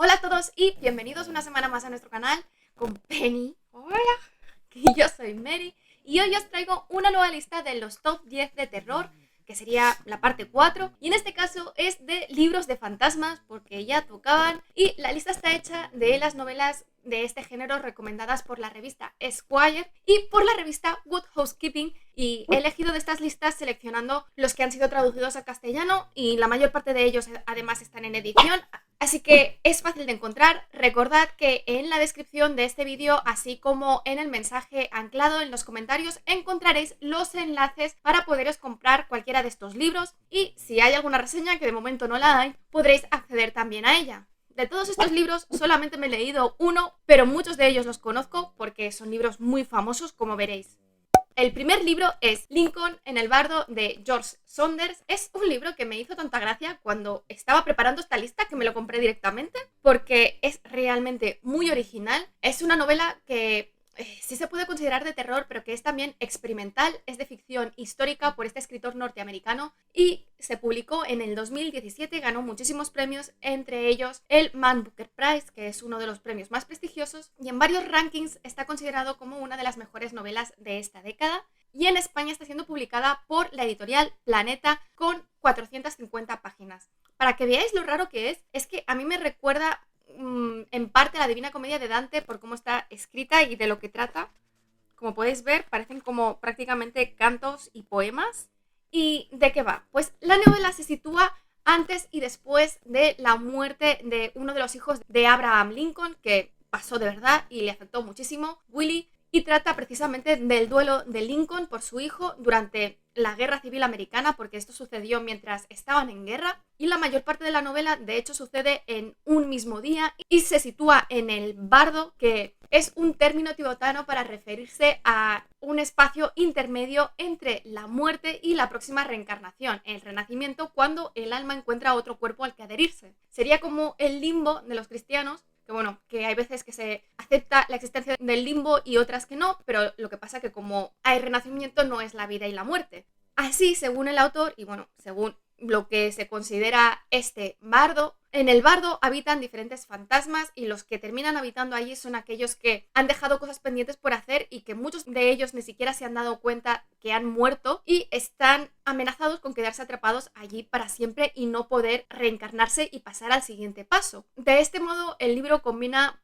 Hola a todos y bienvenidos una semana más a nuestro canal con Penny. Hola, que yo soy Mary y hoy os traigo una nueva lista de los top 10 de terror, que sería la parte 4, y en este caso es de libros de fantasmas porque ya tocaban, y la lista está hecha de las novelas de este género recomendadas por la revista Esquire y por la revista Good Housekeeping, y he elegido de estas listas seleccionando los que han sido traducidos al castellano y la mayor parte de ellos además están en edición. Así que es fácil de encontrar. Recordad que en la descripción de este vídeo, así como en el mensaje anclado en los comentarios, encontraréis los enlaces para poderos comprar cualquiera de estos libros, y si hay alguna reseña, que de momento no la hay, podréis acceder también a ella. De todos estos libros solamente me he leído uno, pero muchos de ellos los conozco porque son libros muy famosos, como veréis. El primer libro es Lincoln en el bardo, de George Saunders. Es un libro que me hizo tanta gracia cuando estaba preparando esta lista que me lo compré directamente porque es realmente muy original. Es una novela que sí se puede considerar de terror, pero que es también experimental. Es de ficción histórica por este escritor norteamericano y se publicó en el 2017, ganó muchísimos premios, entre ellos el Man Booker Prize, que es uno de los premios más prestigiosos, y en varios rankings está considerado como una de las mejores novelas de esta década, y en España está siendo publicada por la editorial Planeta con 450 páginas. Para que veáis lo raro que es que a mí me recuerda en parte a la Divina Comedia de Dante por cómo está escrita y de lo que trata. Como podéis ver, parecen como prácticamente cantos y poemas. ¿Y de qué va? Pues la novela se sitúa antes y después de la muerte de uno de los hijos de Abraham Lincoln, que pasó de verdad y le afectó muchísimo, Willie, y trata precisamente del duelo de Lincoln por su hijo durante la Guerra Civil Americana, porque esto sucedió mientras estaban en guerra, y la mayor parte de la novela de hecho sucede en un mismo día y se sitúa en el bardo, que es un término tibetano para referirse a un espacio intermedio entre la muerte y la próxima reencarnación, el renacimiento, cuando el alma encuentra otro cuerpo al que adherirse. Sería como el limbo de los cristianos, que bueno, que hay veces que se acepta la existencia del limbo y otras que no, pero lo que pasa que como hay renacimiento no es la vida y la muerte. Así, según el autor, y bueno, según lo que se considera este bardo, en el bardo habitan diferentes fantasmas, y los que terminan habitando allí son aquellos que han dejado cosas pendientes por hacer y que muchos de ellos ni siquiera se han dado cuenta que han muerto y están amenazados con quedarse atrapados allí para siempre y no poder reencarnarse y pasar al siguiente paso. De este modo, el libro combina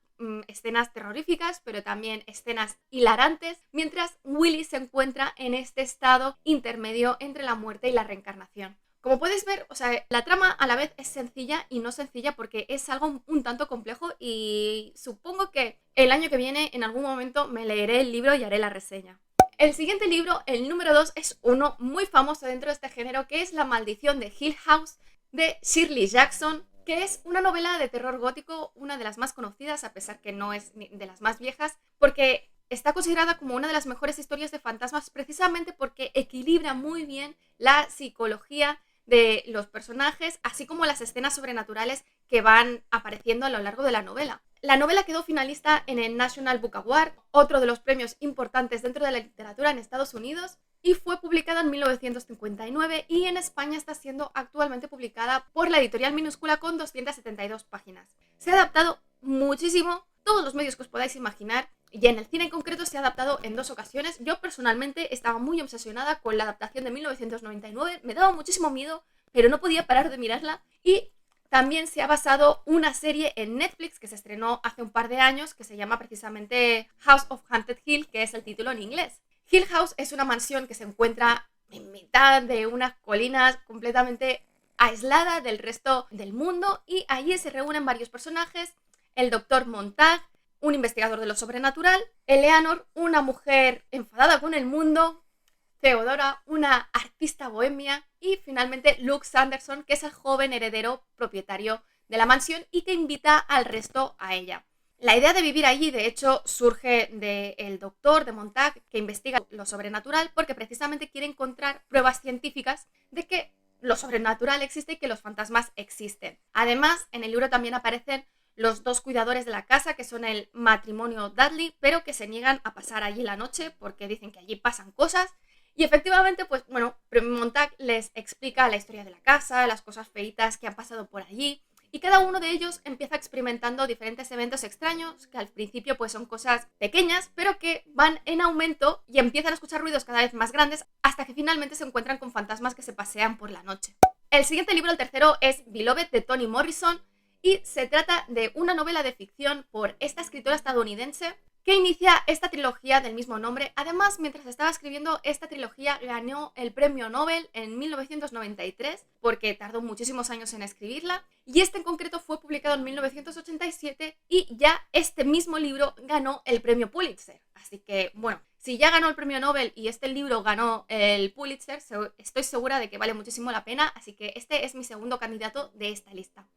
escenas terroríficas, pero también escenas hilarantes, mientras Willie se encuentra en este estado intermedio entre la muerte y la reencarnación. Como puedes ver, o sea, la trama a la vez es sencilla y no sencilla porque es algo un tanto complejo, y supongo que el año que viene en algún momento me leeré el libro y haré la reseña. El siguiente libro, el número 2, es uno muy famoso dentro de este género, que es La maldición de Hill House, de Shirley Jackson, que es una novela de terror gótico, una de las más conocidas, a pesar que no es de las más viejas, porque está considerada como una de las mejores historias de fantasmas precisamente porque equilibra muy bien la psicología de los personajes, así como las escenas sobrenaturales que van apareciendo a lo largo de la novela. La novela quedó finalista en el National Book Award, otro de los premios importantes dentro de la literatura en Estados Unidos, y fue publicada en 1959, y en España está siendo actualmente publicada por la editorial Minúscula con 272 páginas. Se ha adaptado muchísimo, todos los medios que os podáis imaginar, y en el cine en concreto se ha adaptado en 2 ocasiones. Yo personalmente estaba muy obsesionada con la adaptación de 1999, me daba muchísimo miedo, pero no podía parar de mirarla, y también se ha basado una serie en Netflix que se estrenó hace un par de años, que se llama precisamente House of Haunted Hill, que es el título en inglés. Hill House es una mansión que se encuentra en mitad de unas colinas, completamente aislada del resto del mundo, y allí se reúnen varios personajes: el doctor Montag, un investigador de lo sobrenatural; Eleanor, una mujer enfadada con el mundo; Theodora, una artista bohemia; y finalmente Luke Sanderson, que es el joven heredero propietario de la mansión y que invita al resto a ella. La idea de vivir allí, de hecho, surge del doctor de Montag, que investiga lo sobrenatural porque precisamente quiere encontrar pruebas científicas de que lo sobrenatural existe y que los fantasmas existen. Además, en el libro también aparecen los 2 cuidadores de la casa, que son el matrimonio Dudley, pero que se niegan a pasar allí la noche porque dicen que allí pasan cosas. Y efectivamente, pues bueno, Montag les explica la historia de la casa, las cosas feitas que han pasado por allí, y cada uno de ellos empieza experimentando diferentes eventos extraños que al principio pues son cosas pequeñas, pero que van en aumento y empiezan a escuchar ruidos cada vez más grandes hasta que finalmente se encuentran con fantasmas que se pasean por la noche. El siguiente libro, el tercero, es Beloved de Toni Morrison y se trata de una novela de ficción por esta escritora estadounidense que inicia esta trilogía del mismo nombre. Además, mientras estaba escribiendo esta trilogía, ganó el premio Nobel en 1993, porque tardó muchísimos años en escribirla, y este en concreto fue publicado en 1987 y ya este mismo libro ganó el premio Pulitzer. Así que, bueno, si ya ganó el premio Nobel y este libro ganó el Pulitzer, estoy segura de que vale muchísimo la pena, así que este es mi segundo candidato de esta lista.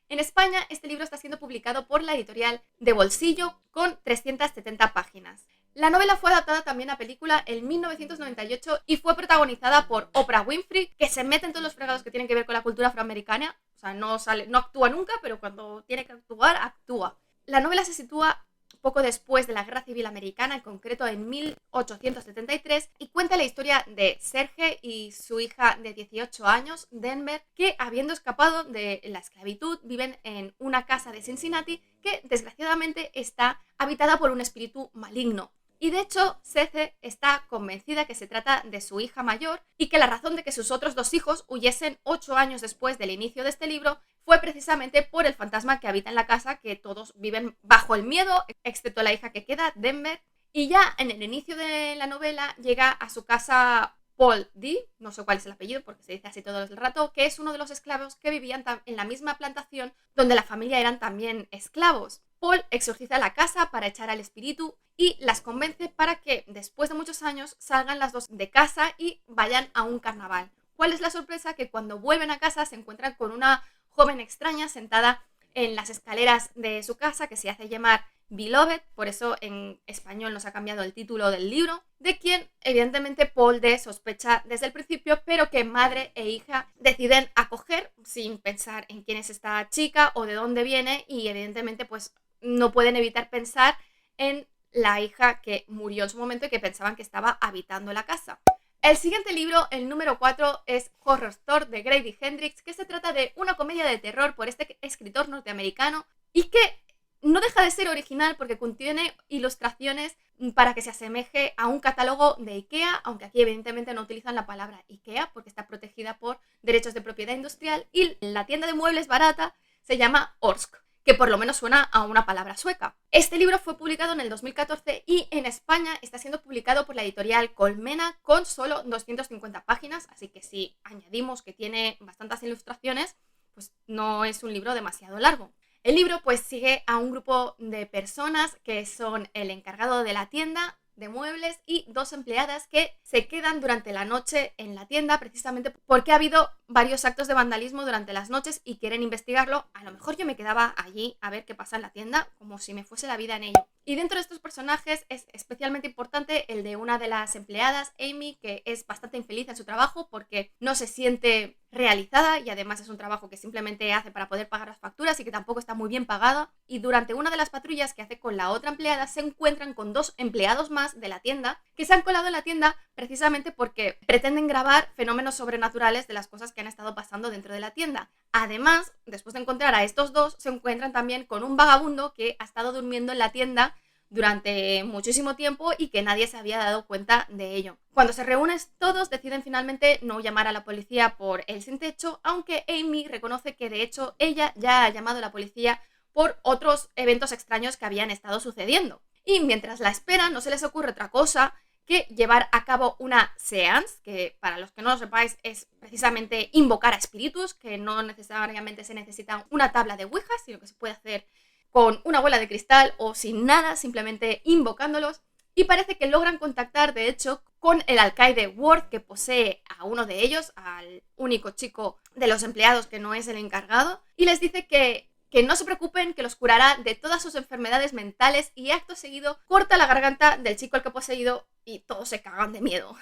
En España, este libro está siendo publicado por la editorial De Bolsillo con 370 páginas. La novela fue adaptada también a película en 1998 y fue protagonizada por Oprah Winfrey, que se mete en todos los fregados que tienen que ver con la cultura afroamericana. O sea, no actúa nunca, pero cuando tiene que actuar, actúa. La novela se sitúa poco después de la Guerra Civil Americana, en concreto en 1873, y cuenta la historia de Serge y su hija de 18 años, Denver, que habiendo escapado de la esclavitud viven en una casa de Cincinnati que desgraciadamente está habitada por un espíritu maligno. Y de hecho, Serge está convencida que se trata de su hija mayor y que la razón de que sus otros dos hijos huyesen 8 años después del inicio de este libro fue precisamente por el fantasma que habita en la casa, que todos viven bajo el miedo, excepto la hija que queda, Denver. Y ya en el inicio de la novela llega a su casa Paul D., no sé cuál es el apellido porque se dice así todo el rato, que es uno de los esclavos que vivían en la misma plantación donde la familia eran también esclavos. Paul exorciza la casa para echar al espíritu y las convence para que después de muchos años salgan las dos de casa y vayan a un carnaval. ¿Cuál es la sorpresa? Que cuando vuelven a casa se encuentran con una joven extraña sentada en las escaleras de su casa que se hace llamar Beloved, por eso en español nos ha cambiado el título del libro, de quien evidentemente Paul D. sospecha desde el principio, pero que madre e hija deciden acoger sin pensar en quién es esta chica o de dónde viene, y evidentemente pues no pueden evitar pensar en la hija que murió en su momento y que pensaban que estaba habitando la casa. El siguiente libro, el número 4, es Horror Store de Grady Hendrix, que se trata de una comedia de terror por este escritor norteamericano y que no deja de ser original porque contiene ilustraciones para que se asemeje a un catálogo de IKEA, aunque aquí evidentemente no utilizan la palabra IKEA porque está protegida por derechos de propiedad industrial, y la tienda de muebles barata se llama Orsk, que por lo menos suena a una palabra sueca. Este libro fue publicado en el 2014 y en España está siendo publicado por la editorial Colmena con solo 250 páginas, así que si añadimos que tiene bastantes ilustraciones, pues no es un libro demasiado largo. El libro pues sigue a un grupo de personas que son el encargado de la tienda de muebles y dos empleadas que se quedan durante la noche en la tienda precisamente porque ha habido varios actos de vandalismo durante las noches y quieren investigarlo. A lo mejor yo me quedaba allí a ver qué pasa en la tienda como si me fuese la vida en ello. Y dentro de estos personajes es especialmente importante el de una de las empleadas, Amy, que es bastante infeliz en su trabajo porque no se siente realizada y además es un trabajo que simplemente hace para poder pagar las facturas y que tampoco está muy bien pagada. Y durante una de las patrullas que hace con la otra empleada se encuentran con dos empleados más de la tienda que se han colado en la tienda precisamente porque pretenden grabar fenómenos sobrenaturales de las cosas que han estado pasando dentro de la tienda. Además, después de encontrar a estos dos, se encuentran también con un vagabundo que ha estado durmiendo en la tienda durante muchísimo tiempo y que nadie se había dado cuenta de ello. Cuando se reúnen todos, deciden finalmente no llamar a la policía por el sin techo, aunque Amy reconoce que de hecho ella ya ha llamado a la policía por otros eventos extraños que habían estado sucediendo. Y mientras la esperan, no se les ocurre otra cosa que llevar a cabo una séance, que para los que no lo sepáis es precisamente invocar a espíritus, que no necesariamente se necesita una tabla de Ouija, sino que se puede hacer con una bola de cristal o sin nada, simplemente invocándolos. Y parece que logran contactar, de hecho, con el alcaide Ward, que posee a uno de ellos, al único chico de los empleados que no es el encargado, y les dice que no se preocupen, que los curará de todas sus enfermedades mentales, y acto seguido corta la garganta del chico al que ha poseído y todos se cagan de miedo.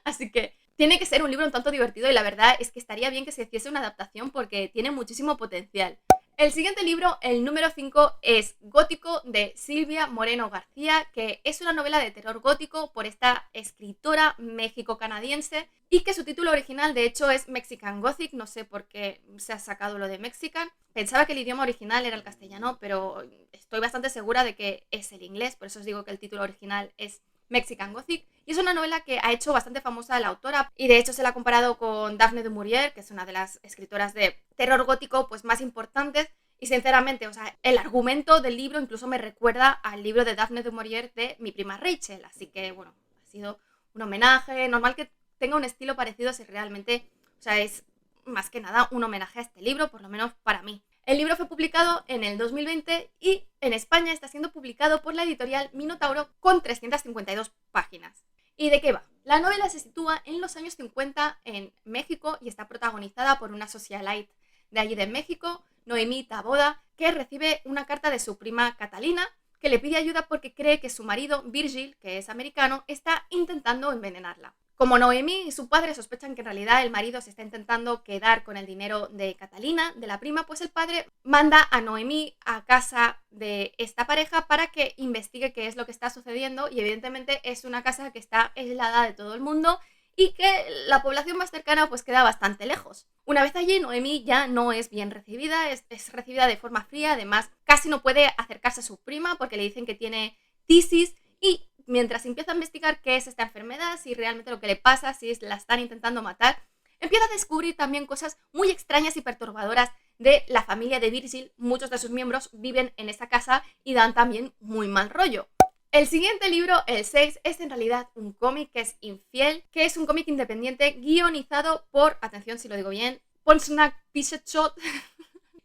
Así que tiene que ser un libro un tanto divertido y la verdad es que estaría bien que se hiciese una adaptación porque tiene muchísimo potencial. El siguiente libro, el número 5, es Gótico de Silvia Moreno García, que es una novela de terror gótico por esta escritora méxico-canadiense y que su título original de hecho es Mexican Gothic, no sé por qué se ha sacado lo de Mexican. Pensaba que el idioma original era el castellano, pero estoy bastante segura de que es el inglés, por eso os digo que el título original es Mexican Gothic, y es una novela que ha hecho bastante famosa la autora, y de hecho se la ha comparado con Daphne du Maurier, que es una de las escritoras de terror gótico pues más importantes, y sinceramente, o sea, el argumento del libro incluso me recuerda al libro de Daphne du Maurier de Mi prima Rachel, así que bueno, ha sido un homenaje, normal que tenga un estilo parecido si realmente, o sea, es más que nada un homenaje a este libro, por lo menos para mí. El libro fue publicado en el 2020 y en España está siendo publicado por la editorial Minotauro con 352 páginas. ¿Y de qué va? La novela se sitúa en los años 50 en México y está protagonizada por una socialite de allí de México, Noemí Taboada, que recibe una carta de su prima Catalina que le pide ayuda porque cree que su marido, Virgil, que es americano, está intentando envenenarla. Como Noemí y su padre sospechan que en realidad el marido se está intentando quedar con el dinero de Catalina, de la prima, pues el padre manda a Noemí a casa de esta pareja para que investigue qué es lo que está sucediendo, y evidentemente es una casa que está aislada de todo el mundo y que la población más cercana pues queda bastante lejos. Una vez allí, Noemí ya no es bien recibida, es recibida de forma fría, además casi no puede acercarse a su prima porque le dicen que tiene tisis, y mientras empieza a investigar qué es esta enfermedad, si realmente lo que le pasa, si la están intentando matar, empieza a descubrir también cosas muy extrañas y perturbadoras de la familia de Virgil. Muchos de sus miembros viven en esa casa y dan también muy mal rollo. El siguiente libro, el 6, es en realidad un cómic que es Infiel, que es un cómic independiente guionizado por, atención si lo digo bien, Ponsnack Pichetshot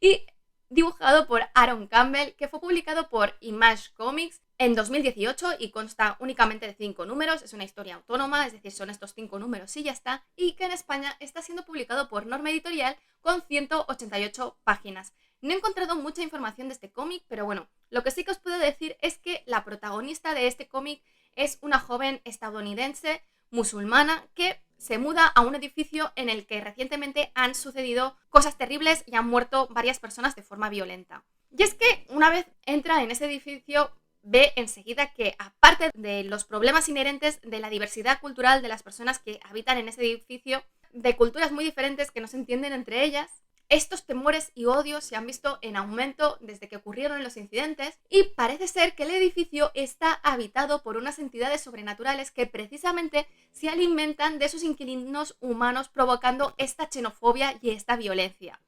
y dibujado por Aaron Campbell, que fue publicado por Image Comics en 2018 y consta únicamente de 5 números, es una historia autónoma, es decir, son estos 5 números y ya está, y que en España está siendo publicado por Norma Editorial con 188 páginas. No he encontrado mucha información de este cómic, pero bueno, lo que sí que os puedo decir es que la protagonista de este cómic es una joven estadounidense musulmana que se muda a un edificio en el que recientemente han sucedido cosas terribles y han muerto varias personas de forma violenta. Y es que una vez entra en ese edificio, ve enseguida que, aparte de los problemas inherentes de la diversidad cultural de las personas que habitan en ese edificio, de culturas muy diferentes que no se entienden entre ellas, estos temores y odios se han visto en aumento desde que ocurrieron los incidentes, y parece ser que el edificio está habitado por unas entidades sobrenaturales que precisamente se alimentan de sus inquilinos humanos, provocando esta xenofobia y esta violencia.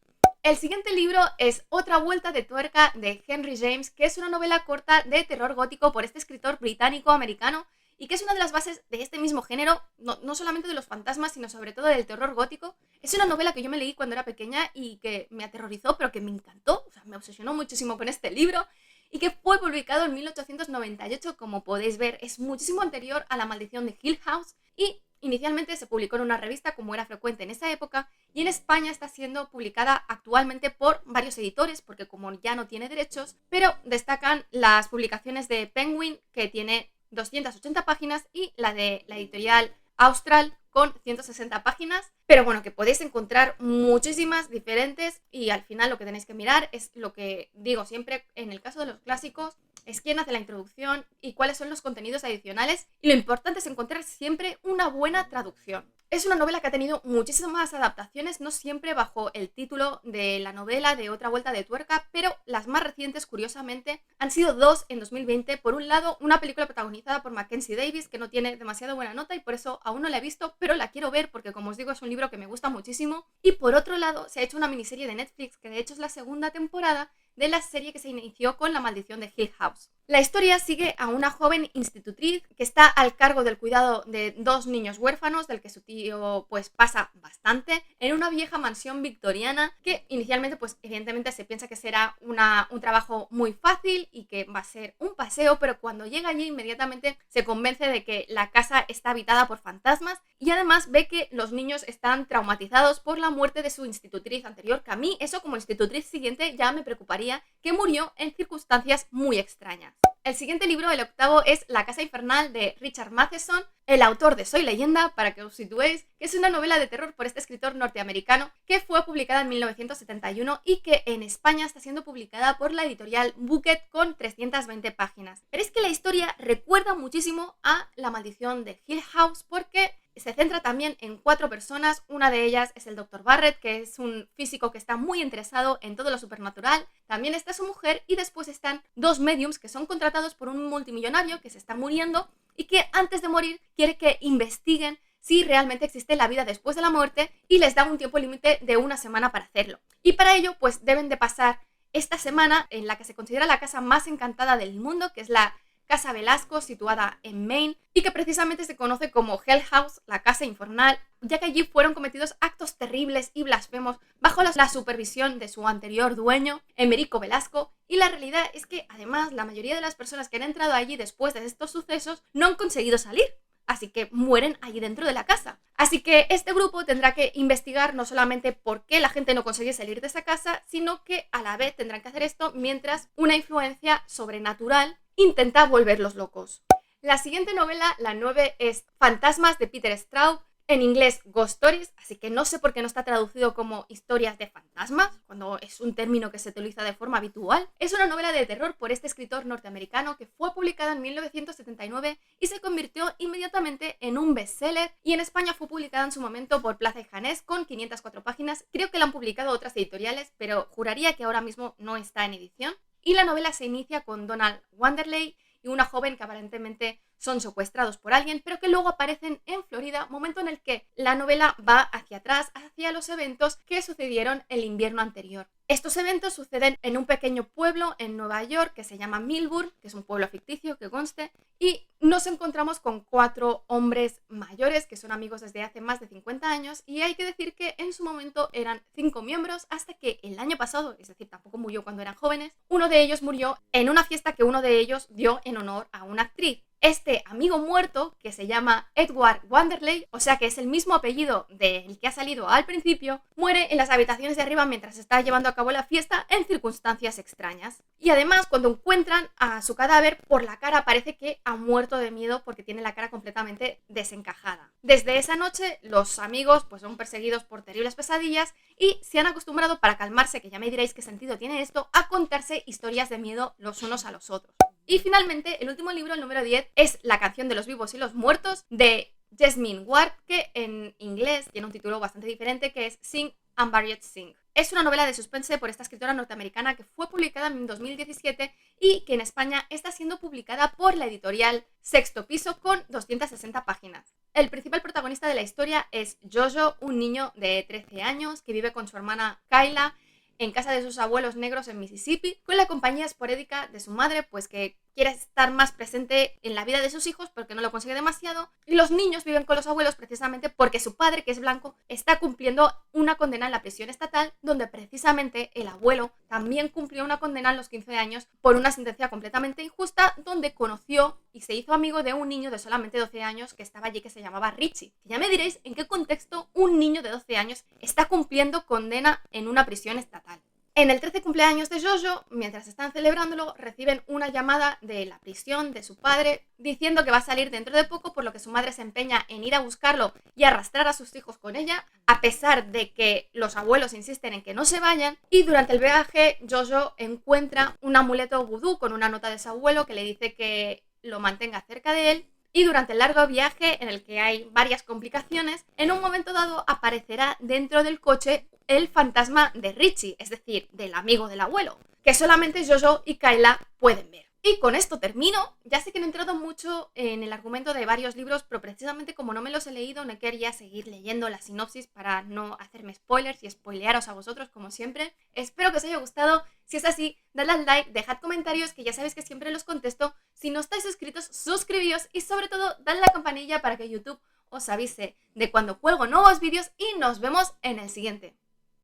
El siguiente libro es Otra vuelta de tuerca de Henry James, que es una novela corta de terror gótico por este escritor británico-americano y que es una de las bases de este mismo género, no solamente de los fantasmas, sino sobre todo del terror gótico. Es una novela que yo me leí cuando era pequeña y que me aterrorizó, pero que me encantó, o sea, me obsesionó muchísimo con este libro, y que fue publicado en 1898, como podéis ver, es muchísimo anterior a La maldición de Hill House, y inicialmente se publicó en una revista como era frecuente en esa época, y en España está siendo publicada actualmente por varios editores, porque como ya no tiene derechos, pero destacan las publicaciones de Penguin, que tiene 280 páginas, y la de la editorial Austral con 160 páginas, pero bueno, que podéis encontrar muchísimas diferentes, y al final lo que tenéis que mirar es lo que digo siempre en el caso de los clásicos, es quién hace la introducción y cuáles son los contenidos adicionales, y lo importante es encontrar siempre una buena traducción. Es una novela que ha tenido muchísimas adaptaciones, no siempre bajo el título de la novela de Otra vuelta de tuerca, pero las más recientes, curiosamente, han sido 2 en 2020. Por un lado, una película protagonizada por Mackenzie Davis, que no tiene demasiado buena nota y por eso aún no la he visto, pero la quiero ver porque, como os digo, es un libro que me gusta muchísimo. Y por otro lado, se ha hecho una miniserie de Netflix, que de hecho es la segunda temporada de la serie que se inició con La maldición de Hill House. La historia sigue a una joven institutriz que está al cargo del cuidado de 2 niños huérfanos, del que su tío pues pasa bastante, en una vieja mansión victoriana que inicialmente pues evidentemente se piensa que será un trabajo muy fácil y que va a ser un paseo, pero cuando llega allí inmediatamente se convence de que la casa está habitada por fantasmas, y además ve que los niños están traumatizados por la muerte de su institutriz anterior, que a mí eso como institutriz siguiente ya me preocuparía, que murió en circunstancias muy extrañas. El siguiente libro, el octavo, es La Casa Infernal de Richard Matheson, el autor de Soy Leyenda, para que os situéis, que es una novela de terror por este escritor norteamericano que fue publicada en 1971 y que en España está siendo publicada por la editorial Bucket con 320 páginas. Pero es que la historia recuerda muchísimo a La Maldición de Hill House porque se centra también en 4 personas. Una de ellas es el Dr. Barrett, que es un físico que está muy interesado en todo lo supernatural. También está su mujer y después están 2 mediums que son contratados por un multimillonario que se está muriendo y que antes de morir quiere que investiguen si realmente existe la vida después de la muerte y les da un tiempo límite de 1 semana para hacerlo. Y para ello pues deben de pasar esta semana en la que se considera la casa más encantada del mundo, que es la Casa Velasco, situada en Maine, y que precisamente se conoce como Hell House, la casa infernal, ya que allí fueron cometidos actos terribles y blasfemos bajo la supervisión de su anterior dueño, Emerico Velasco, y la realidad es que además la mayoría de las personas que han entrado allí después de estos sucesos no han conseguido salir, así que mueren allí dentro de la casa. Así que este grupo tendrá que investigar no solamente por qué la gente no consigue salir de esa casa, sino que a la vez tendrán que hacer esto mientras una influencia sobrenatural intenta volverlos locos. La siguiente novela, la 9, es Fantasmas de Peter Straub, en inglés Ghost Stories, así que no sé por qué no está traducido como historias de fantasmas, cuando es un término que se utiliza de forma habitual. Es una novela de terror por este escritor norteamericano que fue publicada en 1979 y se convirtió inmediatamente en un bestseller, y en España fue publicada en su momento por Plaza y Janés con 504 páginas. Creo que la han publicado otras editoriales, pero juraría que ahora mismo no está en edición. Y la novela se inicia con Donald Wanderley y una joven que aparentemente son secuestrados por alguien, pero que luego aparecen en Florida, momento en el que la novela va hacia atrás, hacia los eventos que sucedieron el invierno anterior. Estos eventos suceden en un pequeño pueblo en Nueva York que se llama Millburn, que es un pueblo ficticio, que conste, y nos encontramos con 4 hombres mayores que son amigos desde hace más de 50 años, y hay que decir que en su momento eran 5 miembros hasta que el año pasado, es decir, tampoco murió cuando eran jóvenes, uno de ellos murió en una fiesta que uno de ellos dio en honor a una actriz. Este amigo muerto, que se llama Edward Wanderley, o sea que es el mismo apellido del que ha salido al principio, muere en las habitaciones de arriba mientras está llevando a cabo la fiesta en circunstancias extrañas. Y además, cuando encuentran a su cadáver, por la cara parece que ha muerto de miedo porque tiene la cara completamente desencajada. Desde esa noche, los amigos pues son perseguidos por terribles pesadillas y se han acostumbrado, para calmarse, que ya me diréis qué sentido tiene esto, a contarse historias de miedo los unos a los otros. Y finalmente, el último libro, el número 10, es La canción de los vivos y los muertos, de Jasmine Ward, que en inglés tiene un título bastante diferente, que es Sing and Buried Sing. Es una novela de suspense por esta escritora norteamericana que fue publicada en 2017 y que en España está siendo publicada por la editorial Sexto Piso con 260 páginas. El principal protagonista de la historia es Jojo, un niño de 13 años que vive con su hermana Kyla en casa de sus abuelos negros en Mississippi, con la compañía esporádica de su madre, pues que quiere estar más presente en la vida de sus hijos porque no lo consigue demasiado, y los niños viven con los abuelos precisamente porque su padre, que es blanco, está cumpliendo una condena en la prisión estatal, donde precisamente el abuelo también cumplió una condena a los 15 años por una sentencia completamente injusta, donde conoció y se hizo amigo de un niño de solamente 12 años que estaba allí, que se llamaba Richie. Ya me diréis en qué contexto un niño de 12 años está cumpliendo condena en una prisión estatal. En el 13 cumpleaños de Jojo, mientras están celebrándolo, reciben una llamada de la prisión de su padre diciendo que va a salir dentro de poco, por lo que su madre se empeña en ir a buscarlo y arrastrar a sus hijos con ella, a pesar de que los abuelos insisten en que no se vayan. Y durante el viaje, Jojo encuentra un amuleto vudú con una nota de su abuelo que le dice que lo mantenga cerca de él. Y durante el largo viaje, en el que hay varias complicaciones, en un momento dado aparecerá dentro del coche el fantasma de Richie, es decir, del amigo del abuelo, que solamente Jojo y Kyla pueden ver. Y con esto termino. Ya sé que no he entrado mucho en el argumento de varios libros, pero precisamente como no me los he leído, no quería seguir leyendo la sinopsis para no hacerme spoilers y spoilearos a vosotros, como siempre. Espero que os haya gustado. Si es así, dadle al like, dejad comentarios, que ya sabéis que siempre los contesto. Si no estáis suscritos, suscribíos y sobre todo, dadle a la campanilla para que YouTube os avise de cuando cuelgo nuevos vídeos, y nos vemos en el siguiente.